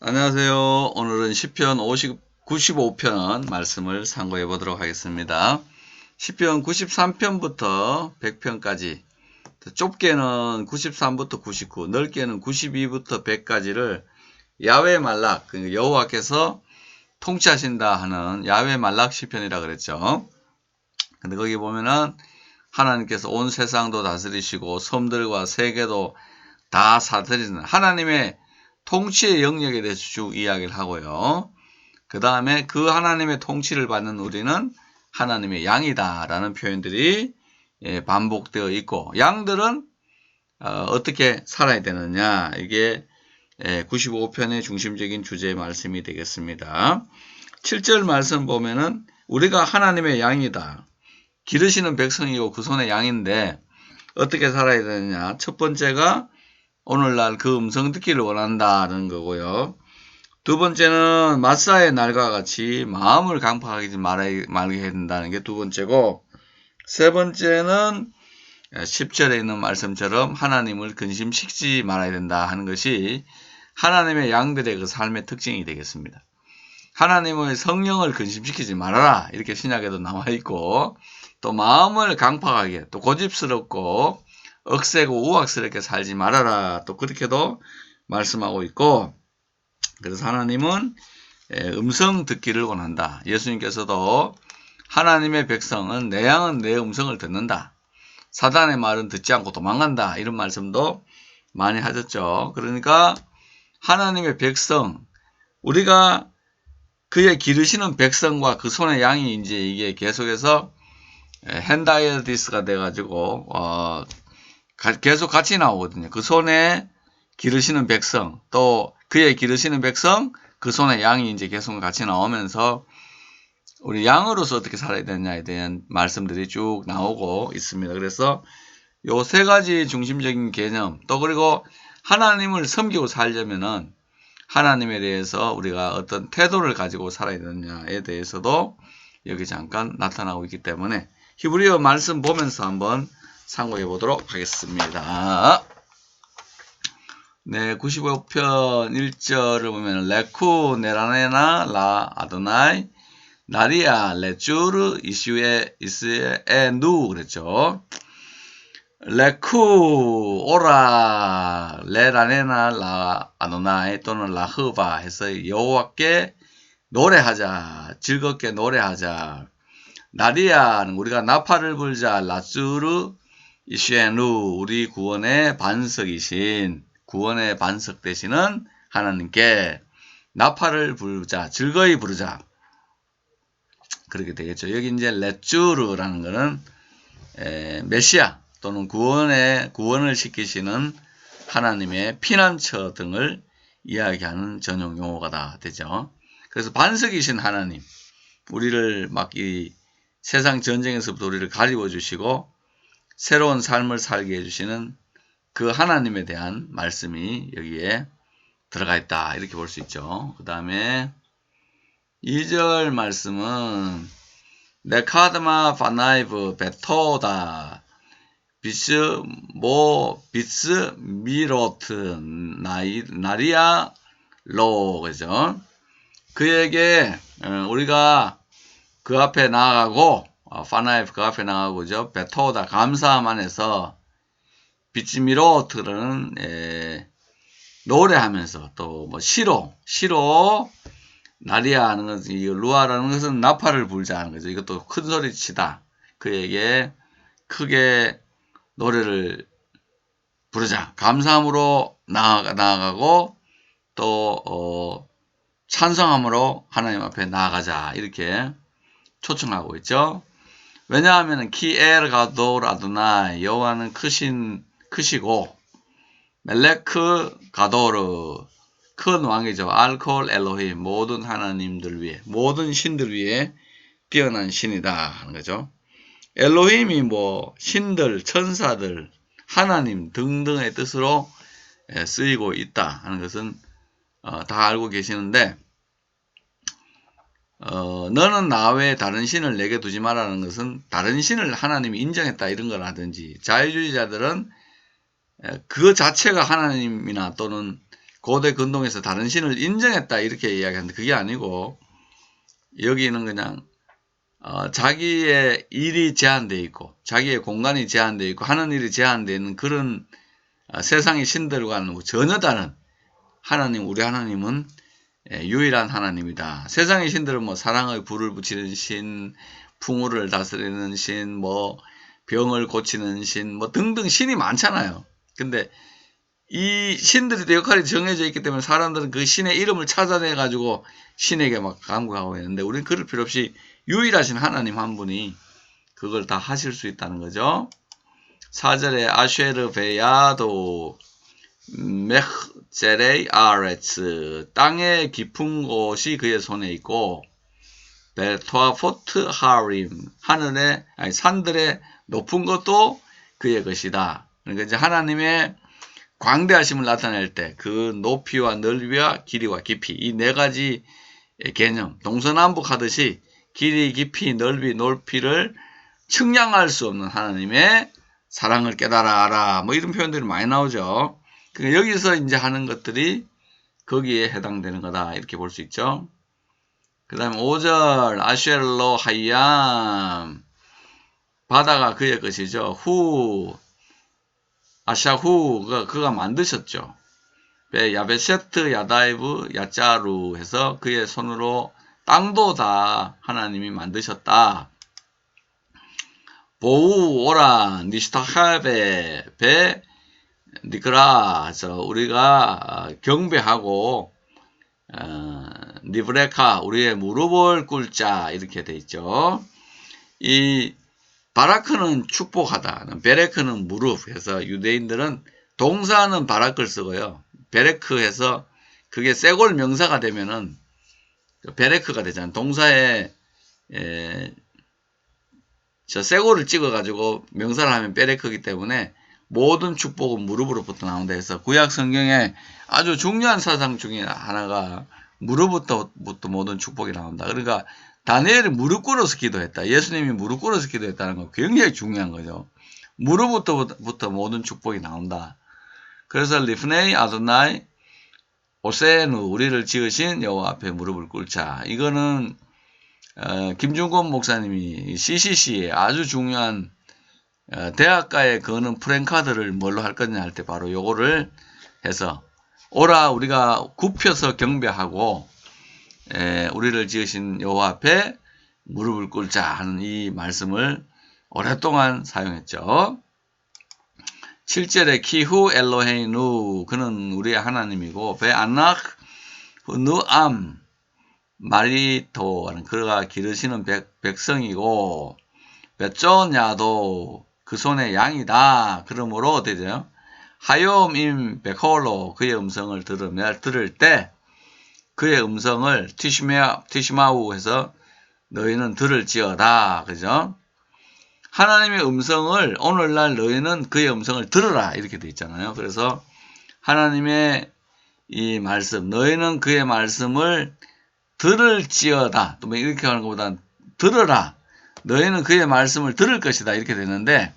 안녕하세요. 오늘은 시편 95편 말씀을 상고해 보도록 하겠습니다. 시편 93편부터 100편까지, 좁게는 93부터 99, 넓게는 92부터 100까지를 야훼 말락, 여호와께서 통치하신다 하는 야훼 말락 시편이라 그랬죠. 근데 거기 보면은 하나님께서 온 세상도 다스리시고 섬들과 세계도 다 사들이는 하나님의 통치의 영역에 대해서 쭉 이야기를 하고요. 그 다음에 그 하나님의 통치를 받는 우리는 하나님의 양이다 라는 표현들이 반복되어 있고, 양들은 어떻게 살아야 되느냐, 이게 95편의 중심적인 주제의 말씀이 되겠습니다. 7절 말씀 보면은 우리가 하나님의 양이다, 기르시는 백성이고 그 손의 양인데 어떻게 살아야 되느냐, 첫 번째가 오늘날 그 음성 듣기를 원한다는 거고요. 두 번째는 마사의 날과 같이 마음을 강팍하지 말게 해야 된다는 게 두 번째고, 세 번째는 10절에 있는 말씀처럼 하나님을 근심시키지 말아야 된다 하는 것이 하나님의 양들의 그 삶의 특징이 되겠습니다. 하나님의 성령을 근심시키지 말아라, 이렇게 신약에도 나와 있고, 또 마음을 강팍하게, 또 고집스럽고 억세고 우악스럽게 살지 말아라, 또 그렇게도 말씀하고 있고, 그래서 하나님은 음성 듣기를 원한다. 예수님께서도 하나님의 백성은 내 양은 내 음성을 듣는다, 사단의 말은 듣지 않고 도망간다, 이런 말씀도 많이 하셨죠. 그러니까 하나님의 백성, 우리가 그의 기르시는 백성과 그 손의 양이 이제 이게 계속해서 헨다이어디스가 돼가지고 계속 같이 나오거든요. 그 손에 기르시는 백성, 또 그의 기르시는 백성, 그 손에 양이 이제 계속 같이 나오면서 우리 양으로서 어떻게 살아야 되느냐에 대한 말씀들이 쭉 나오고 있습니다. 그래서 요 세 가지 중심적인 개념, 또 그리고 하나님을 섬기고 살려면은 하나님에 대해서 우리가 어떤 태도를 가지고 살아야 되느냐에 대해서도 여기 잠깐 나타나고 있기 때문에 히브리어 말씀 보면서 한번 상고해 보도록 하겠습니다. 네, 95편 1절을 보면 레쿠 네라네나 라 아도나이 나리아 레쭈르 이슈에 누 그랬죠. 레쿠 오라 레라네나 라 아도나이 또는 라흐바 해서 여호와께 노래하자, 즐겁게 노래하자. 나리아는 우리가 나팔을 불자, 라쭈르 이슈에누 우리 구원의 반석이신, 구원의 반석 되시는 하나님께 나팔을 부르자, 즐거이 부르자, 그렇게 되겠죠. 여기 이제 레쭈르라는 거는 메시아 또는 구원을 시키시는 하나님의 피난처 등을 이야기하는 전용 용어가 다 되죠. 그래서 반석이신 하나님, 우리를 막 이 세상 전쟁에서부터 우리를 가리워 주시고 새로운 삶을 살게 해주시는 그 하나님에 대한 말씀이 여기에 들어가 있다, 이렇게 볼 수 있죠. 그 다음에 2절 말씀은 네카드마 파나이브 베토다 비스 미로트 나리아 로, 그죠? 그에게 우리가 그 앞에 나아가고, 파나이프 그 앞에 나아가고죠. 베토다 감사함 안에서 비치미로트는 노래하면서, 또 뭐 시로 나리아 하는 것은, 이 루아라는 것은 나팔을 불자 하는 거죠. 이것도 큰 소리 치다, 그에게 크게 노래를 부르자, 감사함으로 나아가고 또 찬성함으로 하나님 앞에 나아가자, 이렇게 초청하고 있죠. 왜냐하면 키엘 가도르 아도나이, 여호와는 크시고 멜레크 가도르, 큰 왕이죠. 알콜 엘로힘, 모든 하나님들 위에, 모든 신들 위에 뛰어난 신이다 하는 거죠. 엘로힘이 뭐 신들, 천사들, 하나님 등등의 뜻으로 쓰이고 있다 하는 것은 다 알고 계시는데, 너는 나 외에 다른 신을 내게 두지 말라는 것은 다른 신을 하나님이 인정했다, 이런 거라든지, 자유주의자들은 그 자체가 하나님이나 또는 고대 근동에서 다른 신을 인정했다 이렇게 이야기하는데 그게 아니고 여기는 그냥 자기의 일이 제한되어 있고 자기의 공간이 제한되어 있고 하는 일이 제한되어 있는 그런 세상의 신들과는 전혀 다른 하나님, 우리 하나님은 유일한 하나님이다. 세상의 신들은 뭐 사랑의 불을 붙이는 신, 풍우를 다스리는 신, 뭐 병을 고치는 신, 뭐 등등 신이 많잖아요. 근데 이 신들이 역할이 정해져 있기 때문에 사람들은 그 신의 이름을 찾아내 가지고 신에게 막 간구하고 있는데 우리는 그럴 필요 없이 유일하신 하나님 한 분이 그걸 다 하실 수 있다는 거죠. 4절에 아쉐르 베야도 메흐제레이 아레츠 땅의 깊은 곳이 그의 손에 있고 벨토아포트 하림 하늘의 산들의 높은 것도 그의 것이다. 그러니까 이제 하나님의 광대하심을 나타낼 때 그 높이와 넓이와 길이와 깊이 이 네 가지 개념 동서남북 하듯이 길이, 깊이, 넓이, 높이를 측량할 수 없는 하나님의 사랑을 깨달아 알아 뭐 이런 표현들이 많이 나오죠. 그러니까 여기서 이제 하는 것들이 거기에 해당되는 거다 이렇게 볼 수 있죠. 그 다음에 5절 아쉘로 하이암 바다가 그의 것이죠. 후 아샤후 그가 만드셨죠. 야베세트 야다이브 야짜루 해서 그의 손으로 땅도 다 하나님이 만드셨다. 보우 오라 니스타하베 베 니그라 저 우리가 경배하고 니브레카 우리의 무릎을 꿇자 이렇게 돼 있죠. 이 바라크는 축복하다, 베레크는 무릎 해서 유대인들은 동사는 바라크를 쓰고요. 베레크 해서 그게 세골 명사가 되면은 베레크가 되잖아요. 동사에 저 세골을 찍어가지고 명사를 하면 베레크이기 때문에 모든 축복은 무릎으로부터 나온다 해서 구약 성경에 아주 중요한 사상 중에 하나가 무릎부터 모든 축복이 나온다. 그러니까 다니엘이 무릎 꿇어서 기도했다. 예수님이 무릎 꿇어서 기도했다는 건 굉장히 중요한 거죠. 무릎부터 모든 축복이 나온다. 그래서 리프네이 아도나이 오세누 우리를 지으신 여호와 앞에 무릎을 꿇자. 이거는 김중권 목사님이 CCC에 아주 중요한 대학가에 거는 프랭카드를 뭘로 할 거냐 할 때 바로 요거를 해서 오라 우리가 굽혀서 경배하고 우리를 지으신 여호와 앞에 무릎을 꿇자 하는 이 말씀을 오랫동안 사용했죠. 7절에 키후 엘로헤이누 그는 우리의 하나님이고 베 안낙 누암 마리토 그가 기르시는 백성이고 베쪼냐도 그 손의 양이다. 그러므로 어떻게 돼요? 하욤임 베콜로 그의 음성을 들을 때 그의 음성을 티시마우 해서 너희는 들을지어다. 그죠? 하나님의 음성을 오늘날 너희는 그의 음성을 들으라 이렇게 돼 있잖아요. 그래서 하나님의 이 말씀 너희는 그의 말씀을 들을지어다. 또 이렇게 하는 것보다는 들으라. 너희는 그의 말씀을 들을 것이다 이렇게 되는데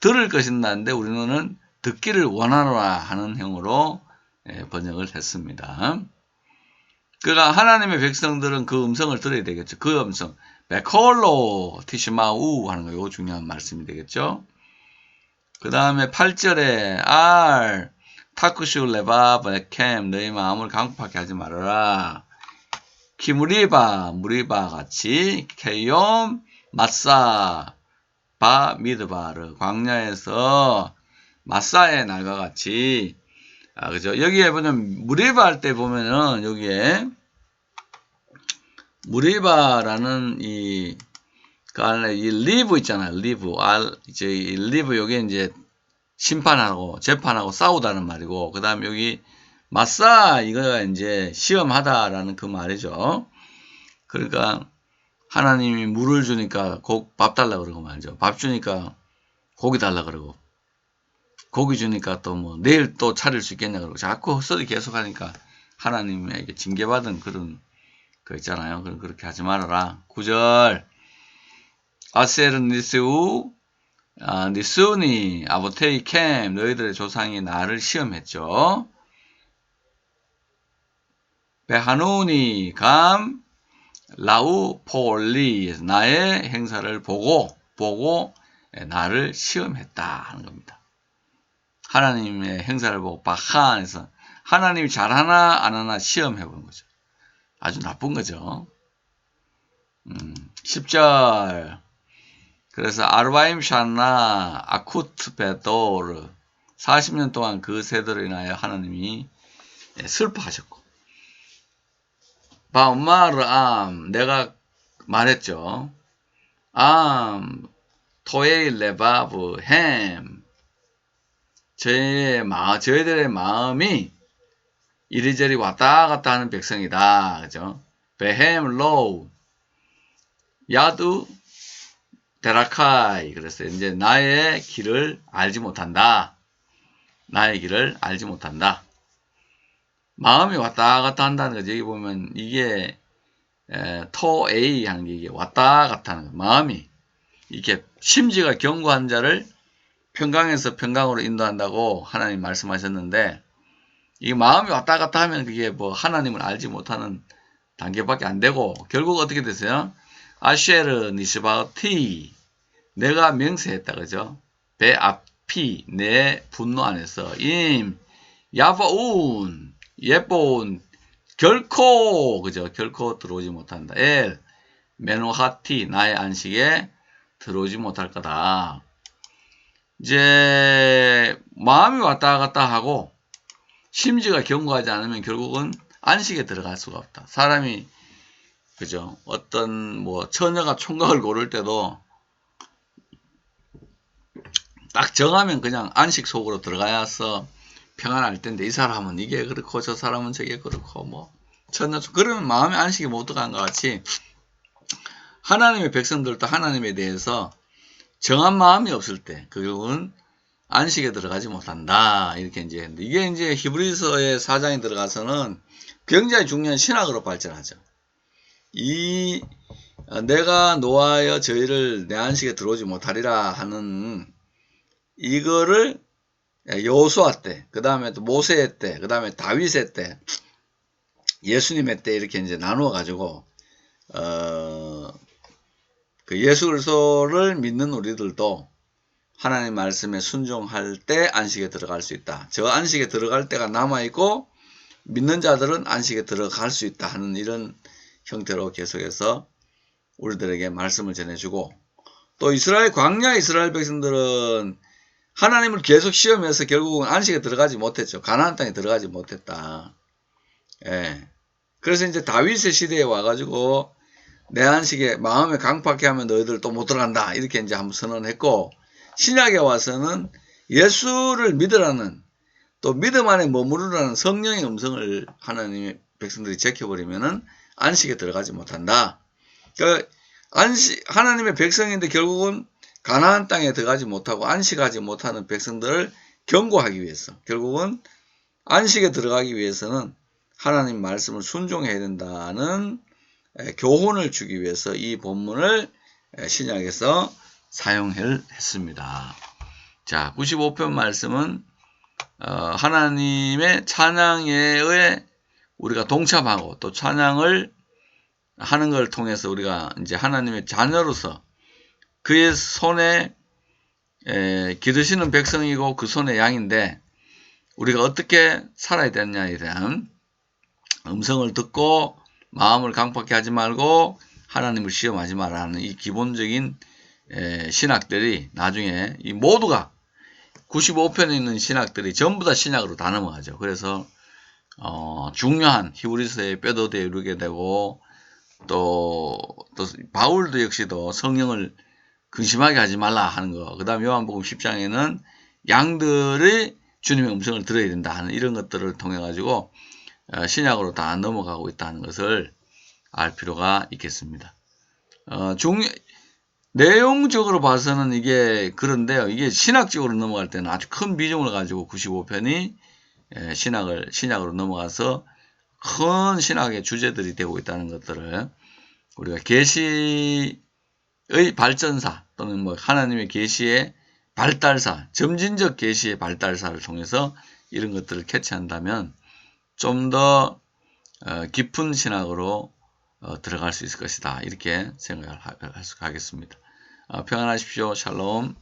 들을 것인다는데 우리는 듣기를 원하노라 하는 형으로 번역을 했습니다. 그러니까 하나님의 백성들은 그 음성을 들어야 되겠죠. 그 음성 베콜로 티시마우 하는 거 이거 중요한 말씀이 되겠죠. 그 다음에 8절에 알 타쿠슈 레바 베캠 너희 마음을 강팍하게 하지 말아라. 키무리바 무리바 같이 케욤 마사 바 미드바르 광야에서 마사의 날과 같이 그죠? 여기에 보면 무리바 할 때 보면은 여기에 무리바라는 이 리브 있잖아요. 리브 이제 리브 여기 이제 심판하고 재판하고 싸우다는 말이고 그 다음에 여기 마사 이거가 이제 시험하다라는 그 말이죠. 그러니까 하나님이 물을 주니까 밥 달라 그러고 말이죠. 밥 주니까 고기 달라 그러고 고기 주니까 또 뭐 내일 또 차릴 수 있겠냐 그러고 자꾸 헛소리 계속 하니까 하나님에게 징계받은 그런 거 있잖아요. 그렇게 하지 말아라. 9절 아셀은 니스우 니스우니 아보테이 캠 너희들의 조상이 나를 시험했죠. 베하누니 감 라우 폴리 나의 행사를 보고 나를 시험했다 하는 겁니다. 하나님의 행사를 보고 바하에서 하나님이 잘하나 안 하나 시험해 보는 거죠. 아주 나쁜 거죠. 10절 그래서 아르바임 샤나 아쿠트 베도르 40년 동안 그 세대로 인하여 하나님이 슬퍼하셨고 바우마르암 내가 말했죠. 암 토에일 레바브 햄 저희들의 마음이 이리저리 왔다 갔다 하는 백성이다. 그죠? 베햄 로우 야두 데라카이 그래서 이제 나의 길을 알지 못한다. 나의 길을 알지 못한다. 마음이 왔다 갔다 한다는 거죠. 여기 보면 이게 토에이 하는 게 이게 왔다 갔다 하는 거. 마음이 이렇게 심지가 견고한 자를 평강에서 평강으로 인도한다고 하나님 말씀하셨는데 이 마음이 왔다 갔다 하면 그게 뭐 하나님을 알지 못하는 단계밖에 안 되고 결국 어떻게 되세요? 아쉐르 니스바티 내가 명세했다 그죠? 배 앞이 내 분노 안에서 임 야바운 예쁜 결코 그죠? 결코 들어오지 못한다. 엘 메노하티 나의 안식에 들어오지 못할 거다. 이제 마음이 왔다 갔다 하고 심지가 견고하지 않으면 결국은 안식에 들어갈 수가 없다. 사람이 그죠? 어떤 뭐 처녀가 총각을 고를 때도 딱 정하면 그냥 안식 속으로 들어가야서 평안할 텐데 이 사람은 이게 그렇고 저 사람은 저게 그렇고 뭐 처녀 그러면 마음의 안식이 못 들어간 것 같이 하나님의 백성들도 하나님에 대해서 정한 마음이 없을 때 결국은 안식에 들어가지 못한다. 이렇게 이제 했는데 이게 이제 히브리서의 4장에 들어가서는 굉장히 중요한 신학으로 발전하죠. 내가 노하여 저희를 내 안식에 들어오지 못하리라 하는 이거를 여호수아 때, 그 다음에 또 모세의 때, 그 다음에 다윗의 때, 예수님의 때 이렇게 이제 나누어 가지고 그 예수 그리스도를 믿는 우리들도 하나님 말씀에 순종할 때 안식에 들어갈 수 있다. 저 안식에 들어갈 때가 남아있고 믿는 자들은 안식에 들어갈 수 있다 하는 이런 형태로 계속해서 우리들에게 말씀을 전해주고 또 광야 이스라엘 백성들은 하나님을 계속 시험해서 결국은 안식에 들어가지 못했죠. 가나안 땅에 들어가지 못했다. 예. 그래서 이제 다윗의 시대에 와가지고 내 안식에 마음에 강팍해 하면 너희들 또 못 들어간다. 이렇게 이제 한번 선언했고 신약에 와서는 예수를 믿으라는 또 믿음 안에 머무르라는 성령의 음성을 하나님의 백성들이 제켜버리면은 안식에 들어가지 못한다. 그러니까 하나님의 백성인데 결국은 가나안 땅에 들어가지 못하고 안식하지 못하는 백성들을 경고하기 위해서 결국은 안식에 들어가기 위해서는 하나님 말씀을 순종해야 된다는 교훈을 주기 위해서 이 본문을 신약에서 사용했습니다. 자, 95편 말씀은 하나님의 찬양에 우리가 동참하고 또 찬양을 하는 걸 통해서 우리가 이제 하나님의 자녀로서 그의 손에 기르시는 백성이고 그 손의 양인데 우리가 어떻게 살아야 되느냐에 대한 음성을 듣고 마음을 강팍해 하지 말고 하나님을 시험하지 말라는 이 기본적인 신학들이 나중에 이 모두가 95편에 있는 신학들이 전부 다 신약으로 다 넘어가죠. 그래서 중요한 히브리서의 뼈도대에 이르게 되고 또 바울도 역시도 성령을 근심하게 하지 말라 하는 거. 그 다음 요한복음 10장에는 양들이 주님의 음성을 들어야 된다 하는 이런 것들을 통해 가지고 신약으로 다 넘어가고 있다는 것을 알 필요가 있겠습니다. 내용적으로 봐서는 이게 그런데요. 이게 신학적으로 넘어갈 때는 아주 큰 비중을 가지고 95편이 신약으로 넘어가서 큰 신학의 주제들이 되고 있다는 것들을 우리가 계시의 발전사 또는 뭐 하나님의 계시의 발달사, 점진적 계시의 발달사를 통해서 이런 것들을 캐치한다면 좀 더 깊은 신학으로 들어갈 수 있을 것이다. 이렇게 생각을 하겠습니다. 평안하십시오. 샬롬.